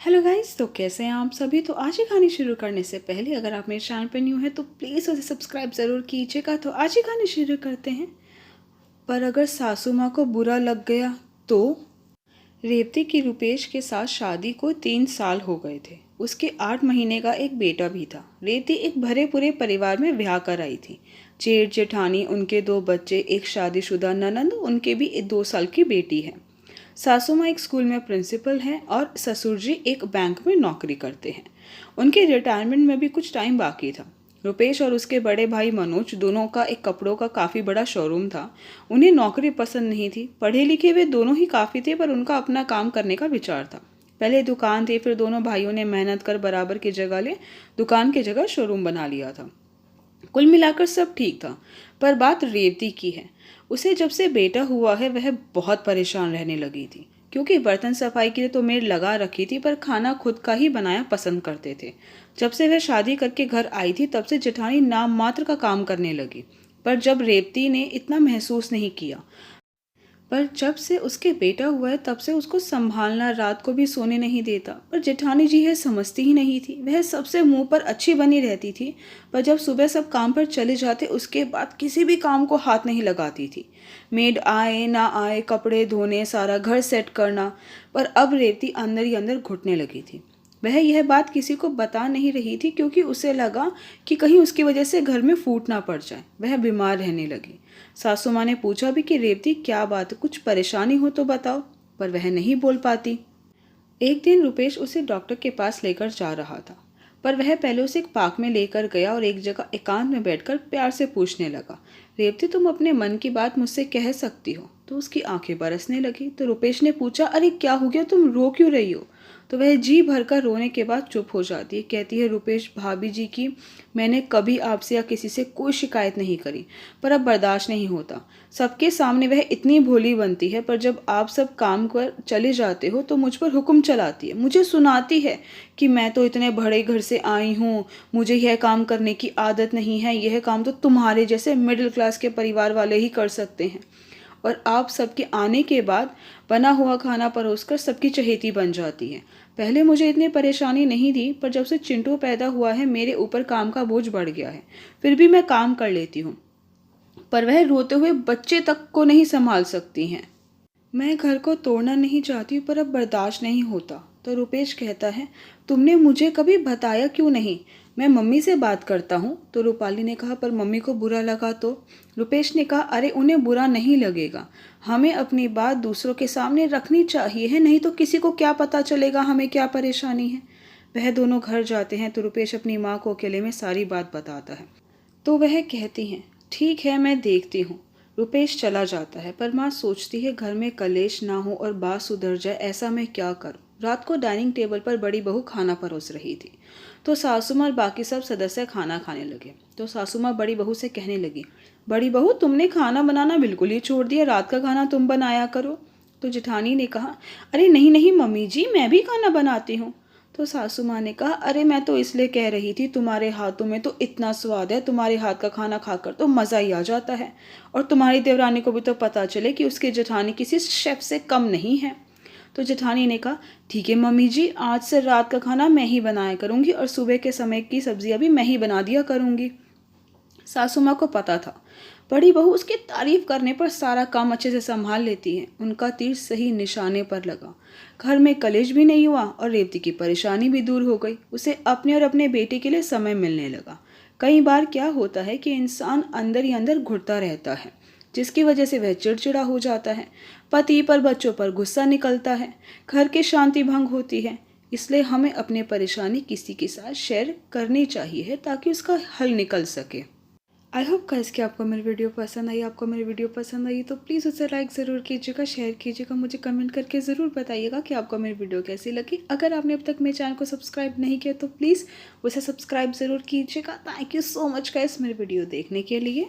Hello guys, तो कैसे हैं आप सभी। तो आज की कहानी शुरू करने से पहले अगर आप मेरे चैनल पर न्यू हैं तो प्लीज़ उसे सब्सक्राइब ज़रूर कीजिएगा। तो आज की कहानी शुरू करते हैं। पर अगर सासू माँ को बुरा लग गया तो। रेवती की रुपेश के साथ शादी को 3 साल हो गए थे। उसके 8 महीने का एक बेटा भी था। रेवती एक भरे पूरे परिवार में ब्याह कर आई थी। जेठ जेठानी, उनके 2 बच्चे, एक शादीशुदा ननंद, उनके भी 2 साल की बेटी है। सासू माँ एक स्कूल में प्रिंसिपल हैं और ससुर जी एक बैंक में नौकरी करते हैं। उनके रिटायरमेंट में भी कुछ टाइम बाकी था। रुपेश और उसके बड़े भाई मनोज दोनों का एक कपड़ों का काफ़ी बड़ा शोरूम था। उन्हें नौकरी पसंद नहीं थी। पढ़े लिखे वे दोनों ही काफ़ी थे, पर उनका अपना काम करने का विचार था। पहले दुकान थी, फिर दोनों भाइयों ने मेहनत कर बराबर की जगह ले दुकान की जगह शोरूम बना लिया था। कुल मिलाकर सब ठीक था। पर बात रेवती की है। उसे जब से बेटा हुआ है वह बहुत परेशान रहने लगी थी, क्योंकि बर्तन सफाई के लिए तो मेड लगा रखी थी, पर खाना खुद का ही बनाया पसंद करते थे। जब से वह शादी करके घर आई थी तब से जेठानी नाम मात्र का काम करने लगी। पर जब रेवती ने इतना महसूस नहीं किया। पर जब से उसके बेटा हुआ है तब से उसको संभालना, रात को भी सोने नहीं देता। पर जेठानी जी यह समझती ही नहीं थी। वह सबसे मुंह पर अच्छी बनी रहती थी, पर जब सुबह सब काम पर चले जाते उसके बाद किसी भी काम को हाथ नहीं लगाती थी। मेड आए ना आए, कपड़े धोने, सारा घर सेट करना। पर अब रेवती अंदर ही अंदर घुटने लगी थी। वह यह बात किसी को बता नहीं रही थी, क्योंकि उसे लगा कि कहीं उसकी वजह से घर में फूट ना पड़ जाए। वह बीमार रहने लगी। सासू माँ ने पूछा भी कि रेवती क्या बात, कुछ परेशानी हो तो बताओ, पर वह नहीं बोल पाती। एक दिन रुपेश उसे डॉक्टर के पास लेकर जा रहा था, पर वह पहले उसे एक पार्क में लेकर गया और एक जगह एकांत में बैठकर प्यार से पूछने लगा, रेवती तुम अपने मन की बात मुझसे कह सकती हो। तो उसकी आंखें बरसने लगी। तो रुपेश ने पूछा, अरे क्या हो गया, तुम रो क्यों रही हो। तो वह जी भरकर रोने के बाद चुप हो जाती है। कहती है, रुपेश भाभी जी की मैंने कभी आपसे या किसी से कोई शिकायत नहीं करी, पर अब बर्दाश्त नहीं होता। सबके सामने वह इतनी भोली बनती है, पर जब आप सब काम कर चले जाते हो तो मुझ पर हुक्म चलाती है, मुझे सुनाती है कि मैं तो इतने बड़े घर से आई हूँ, मुझे यह काम करने की आदत नहीं है, यह काम तो तुम्हारे जैसे मिडिल क्लास के परिवार वाले ही कर सकते हैं। और आप सबके आने के बाद बना हुआ खाना परोसकर सबकी चहेती बन जाती है। पहले मुझे इतनी परेशानी नहीं थी, पर जब से चिंटू पैदा हुआ है मेरे ऊपर काम का बोझ बढ़ गया है। फिर भी मैं काम कर लेती हूँ, पर वह रोते हुए बच्चे तक को नहीं संभाल सकती हैं। मैं घर को तोड़ना नहीं चाहती, पर अब बर्दाश्त नहीं होता। तो रुपेश कहता है, तुमने मुझे कभी बताया क्यों नहीं। मैं मम्मी से बात करता हूँ। तो रूपाली ने कहा, पर मम्मी को बुरा लगा तो। रुपेश ने कहा, अरे उन्हें बुरा नहीं लगेगा। हमें अपनी बात दूसरों के सामने रखनी चाहिए है, नहीं तो किसी को क्या पता चलेगा हमें क्या परेशानी है। वह दोनों घर जाते हैं तो रुपेश अपनी माँ को अकेले में सारी बात बताता है। तो वह कहती हैं, ठीक है मैं देखती हूँ। रुपेश चला जाता है, पर माँ सोचती है घर में कलेश ना हो और बात सुधर जाए, ऐसा मैं क्या करूँ। रात को डाइनिंग टेबल पर बड़ी बहू खाना परोस रही थी। तो सासू माँ और बाकी सब सदस्य खाना खाने लगे। तो सासू माँ बड़ी बहू से कहने लगी, बड़ी बहू तुमने खाना बनाना बिल्कुल ही छोड़ दिया, रात का खाना तुम बनाया करो। तो जेठानी ने कहा, अरे नहीं नहीं मम्मी जी, मैं भी खाना बनाती हूँ। तो सासू माँ ने कहा, अरे मैं तो इसलिए कह रही थी, तुम्हारे हाथों में तो इतना स्वाद है, तुम्हारे हाथ का खाना खाकर तो मज़ा ही आ जाता है। और तुम्हारी देवरानी को भी तो पता चले कि उसकी जेठानी किसी शेफ से कम नहीं है। तो जेठानी ने कहा, ठीक है मम्मी जी, आज से रात का खाना मैं ही बनाया करूँगी और सुबह के समय की सब्जियाँ भी मैं ही बना दिया करूँगी। सासू माँ को पता था बड़ी बहू उसकी तारीफ करने पर सारा काम अच्छे से संभाल लेती है। उनका तीर सही निशाने पर लगा। घर में कलेश भी नहीं हुआ और रेवती की परेशानी भी दूर हो गई। उसे अपने और अपने बेटे के लिए समय मिलने लगा। कई बार क्या होता है कि इंसान अंदर ही अंदर घुटता रहता है, जिसकी वजह से वह चिड़चिड़ा हो जाता है, पति पर बच्चों पर गुस्सा निकलता है, घर की शांति भंग होती है। इसलिए हमें अपनी परेशानी किसी के साथ शेयर करनी चाहिए ताकि उसका हल निकल सके। आई होप गाइस कि आपको मेरी वीडियो पसंद आई। आपको मेरी वीडियो पसंद आई तो प्लीज़ उसे लाइक ज़रूर कीजिएगा, शेयर कीजिएगा, मुझे कमेंट करके ज़रूर बताइएगा कि आपको मेरी वीडियो कैसी लगी। अगर आपने अब तक मेरे चैनल को सब्सक्राइब नहीं किया तो प्लीज़ उसे सब्सक्राइब ज़रूर कीजिएगा। Thank you so much guys मेरी वीडियो देखने के लिए।